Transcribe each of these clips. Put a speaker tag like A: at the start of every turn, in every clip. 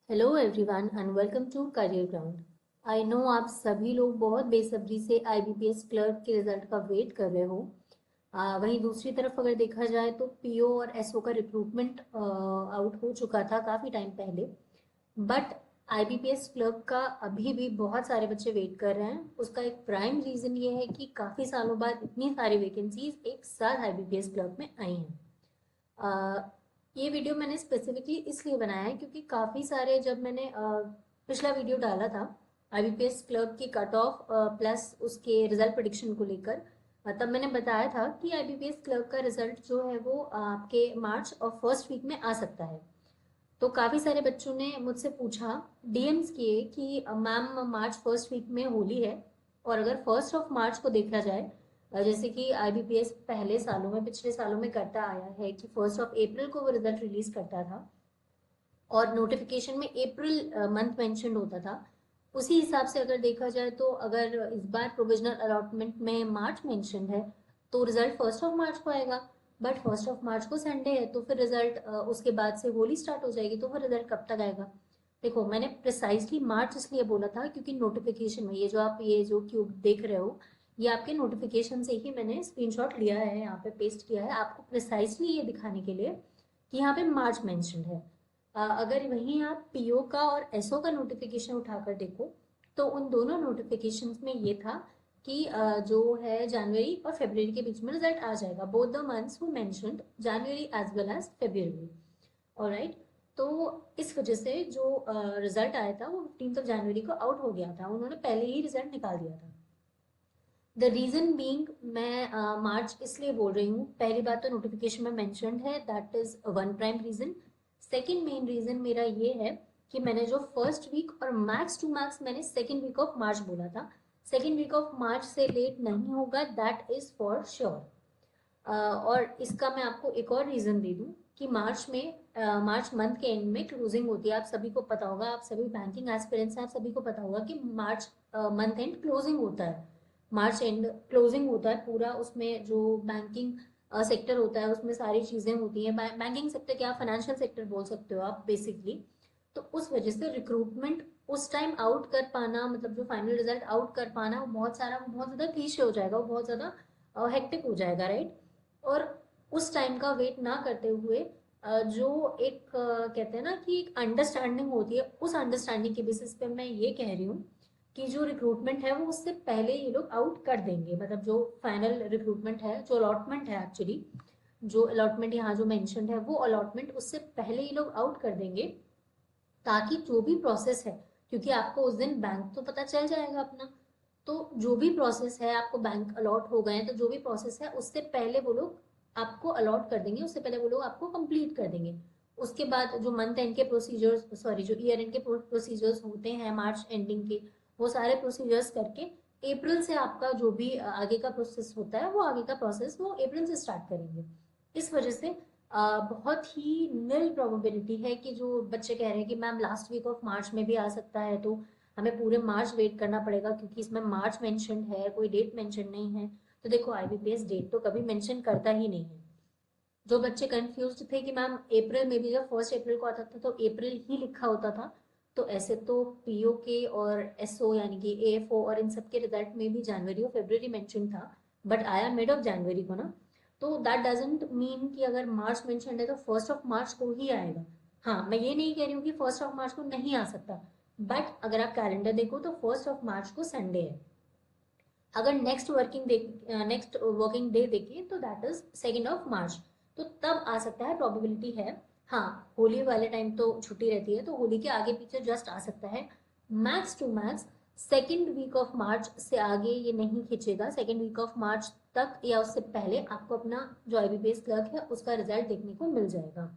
A: Hello everyone and welcome to Career Ground. I know आप सभी लोग बहुत बेसब्री से आईबीपीएस क्लर्क के रिजल्ट का वेट कर रहे हो। वहीं दूसरी तरफ अगर देखा जाए तो पीओ और एसओ का रिक्रूटमेंट आउट हो चुका था काफ़ी टाइम पहले। बट आईबीपीएस क्लर्क का अभी भी बहुत सारे बच्चे वेट कर रहे हैं। उसका एक प्राइम रीज़न ये है कि काफ़ी सालों बाद इतनी सारी वैकेंसीज एक साथ आईबीपीएस क्लर्क में आई हैं। ये वीडियो मैंने स्पेसिफिकली इसलिए बनाया है क्योंकि काफ़ी सारे जब मैंने पिछला वीडियो डाला था आईबीपीएस क्लर्क की कट ऑफ प्लस उसके रिजल्ट प्रेडिक्शन को लेकर, तब मैंने बताया था कि आईबीपीएस क्लर्क का रिजल्ट जो है वो आपके मार्च और फर्स्ट वीक में आ सकता है। तो काफ़ी सारे बच्चों ने मुझसे पूछा, डीएम्स किए कि मैम मार्च फर्स्ट वीक में होली है और अगर फर्स्ट ऑफ मार्च को देखा जाए, जैसे कि आईबीपीएस पहले सालों में पिछले सालों में करता आया है कि फर्स्ट ऑफ अप्रैल को वो रिजल्ट रिलीज करता था और नोटिफिकेशन में अप्रैल मंथ मेंशन होता था। उसी हिसाब से अगर देखा जाए तो अगर इस बार प्रोविजनल अलॉटमेंट में मार्च मेंशन है तो रिजल्ट फर्स्ट ऑफ मार्च को आएगा। बट फर्स्ट ऑफ मार्च को संडे है तो फिर रिजल्ट उसके बाद से होली स्टार्ट हो जाएगी, तो फिर रिजल्ट कब तक आएगा? देखो, मैंने प्रिसाइसली मार्च इसलिए बोला था क्योंकि नोटिफिकेशन में ये जो क्यूब देख रहे हो, ये आपके नोटिफिकेशन से ही मैंने स्क्रीनशॉट लिया है, यहाँ पे पेस्ट किया है आपको प्रिसाइसली ये दिखाने के लिए कि यहाँ पे मार्च मेंशन है। अगर वहीं आप पीओ का और एसओ का नोटिफिकेशन उठाकर देखो तो उन दोनों नोटिफिकेशंस में ये था कि जो है जनवरी और फरवरी के बीच में रिजल्ट आ जाएगा। बोथ द मंथ्स वो मेंशन्ड, जनवरी एज वेल एज फरवरी। ऑलराइट। तो इस वजह से जो रिजल्ट आया था वो 15 जनवरी को आउट हो गया था, उन्होंने पहले ही रिजल्ट निकाल दिया था। द रीजन बीइंग, मैं मार्च इसलिए बोल रही हूँ, पहली बात तो नोटिफिकेशन में मेंशन्ड है, that is one prime reason. Second main reason मेरा ये है कि मैंने जो फर्स्ट वीक और मैक्स टू मैक्स मैंने सेकेंड वीक ऑफ मार्च बोला था, सेकेंड वीक ऑफ मार्च से लेट नहीं होगा, दैट इज फॉर श्योर। और इसका मैं आपको एक और रीजन दे दूं कि मार्च में मार्च मंथ के एंड में क्लोजिंग होती है। आप सभी को पता होगा, आप सभी बैंकिंग एस्पिरेंट्स हैं, आप सभी को पता होगा कि मार्च मंथ एंड क्लोजिंग होता है। मार्च एंड क्लोजिंग होता है पूरा, उसमें जो बैंकिंग सेक्टर होता है उसमें सारी चीजें होती हैं। बैंकिंग सेक्टर क्या, फाइनेंशियल सेक्टर बोल सकते हो आप बेसिकली। तो उस वजह से रिक्रूटमेंट उस टाइम आउट कर पाना, मतलब जो फाइनल रिजल्ट आउट कर पाना, वो बहुत ज्यादा क्लीशे हो जाएगा, वो बहुत ज्यादा हेक्टिक हो जाएगा, राइट। और उस टाइम का वेट ना करते हुए जो एक कहते हैं ना कि एक अंडरस्टैंडिंग होती है, उस अंडरस्टैंडिंग के बेसिस पे मैं ये कह रही हूँ कि जो रिक्रूटमेंट है वो उससे पहले ये लोग आउट कर देंगे। मतलब जो फाइनल रिक्रूटमेंट है, जो अलॉटमेंट है एक्चुअली, जो अलॉटमेंट यहाँ जो मेंशन्ड है वो अलॉटमेंट उससे पहले ये लोग आउट कर देंगे, ताकि जो भी प्रोसेस है, क्योंकि आपको उस दिन बैंक तो पता चल जाएगा अपना, तो जो भी प्रोसेस है, आपको बैंक अलॉट हो गए हैं तो जो भी प्रोसेस है उससे पहले वो लोग आपको अलॉट कर देंगे, उससे पहले वो लोग आपको कंप्लीट कर देंगे। उसके बाद जो मंथ एंड के प्रोसीजर्स, सॉरी जो ईयर एंड के प्रोसीजर्स होते हैं मार्च एंडिंग के, वो सारे प्रोसीजर्स करके अप्रैल से आपका जो भी आगे का प्रोसेस होता है, वो आगे का प्रोसेस वो अप्रैल से स्टार्ट करेंगे। इस वजह से बहुत ही निल प्रोबेबिलिटी है कि जो बच्चे कह रहे हैं कि ma'am last week of March में भी आ सकता है, तो हमें पूरे मार्च वेट करना पड़ेगा क्योंकि इसमें मार्च मेंशन है, कोई डेट मेंशन नहीं है। तो देखो, आईबीपीएस डेट तो कभी मेंशन करता ही नहीं है। जो बच्चे कंफ्यूज थे कि मैम अप्रैल में भी, जब फर्स्ट अप्रैल को आता था तो अप्रैल ही लिखा होता था, तो ऐसे तो पीओ के और एसओ यानी कि एएफओ और इन सब के रिजल्ट में भी जनवरी और फरवरी मेंशन था, बट आया मिड ऑफ जनवरी को ना। तो दैट डजेंट मीन कि अगर मार्च मेंशन है तो फर्स्ट ऑफ मार्च को ही आएगा। हाँ, मैं ये नहीं कह रही हूँ कि फर्स्ट ऑफ मार्च को नहीं आ सकता, बट अगर आप कैलेंडर देखो तो फर्स्ट ऑफ मार्च को संडे है। अगर नेक्स्ट वर्किंग डे देखें तो that is second of March, तो तब आ सकता है, प्रोबेबिलिटी है। हाँ, होली वाले टाइम तो छुट्टी रहती है तो होली के आगे पीछे जस्ट आ सकता है। Max to max second week of March से आगे ये नहीं खींचेगा। सेकेंड वीक ऑफ मार्च तक या उससे पहले आपको अपना जो आईबीपीएस क्लर्क है उसका रिजल्ट देखने को मिल जाएगा।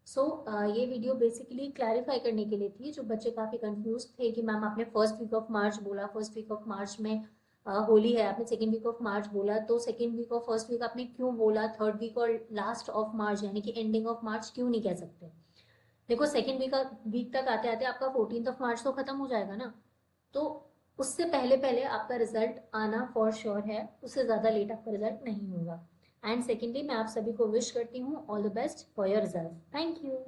A: सो ये वीडियो बेसिकली क्लैरिफाई करने के लिए थी। जो बच्चे काफ़ी कंफ्यूज थे कि मैम आपने फर्स्ट वीक ऑफ मार्च बोला, फर्स्ट वीक ऑफ मार्च में होली है, आपने सेकेंड वीक ऑफ मार्च बोला, तो second week of first week आपने क्यों बोला, थर्ड वीक और लास्ट ऑफ मार्च यानी कि एंडिंग ऑफ मार्च क्यों नहीं कह सकते? देखो, सेकेंड वीक तक आते आते आपका 14th ऑफ मार्च तो खत्म हो जाएगा ना। तो उससे पहले पहले आपका रिजल्ट आना फॉर श्योर है, उससे ज़्यादा लेट आपका रिजल्ट नहीं होगा। एंड सेकेंडली, मैं आप सभी को विश करती हूँ all the best for your result. Thank you.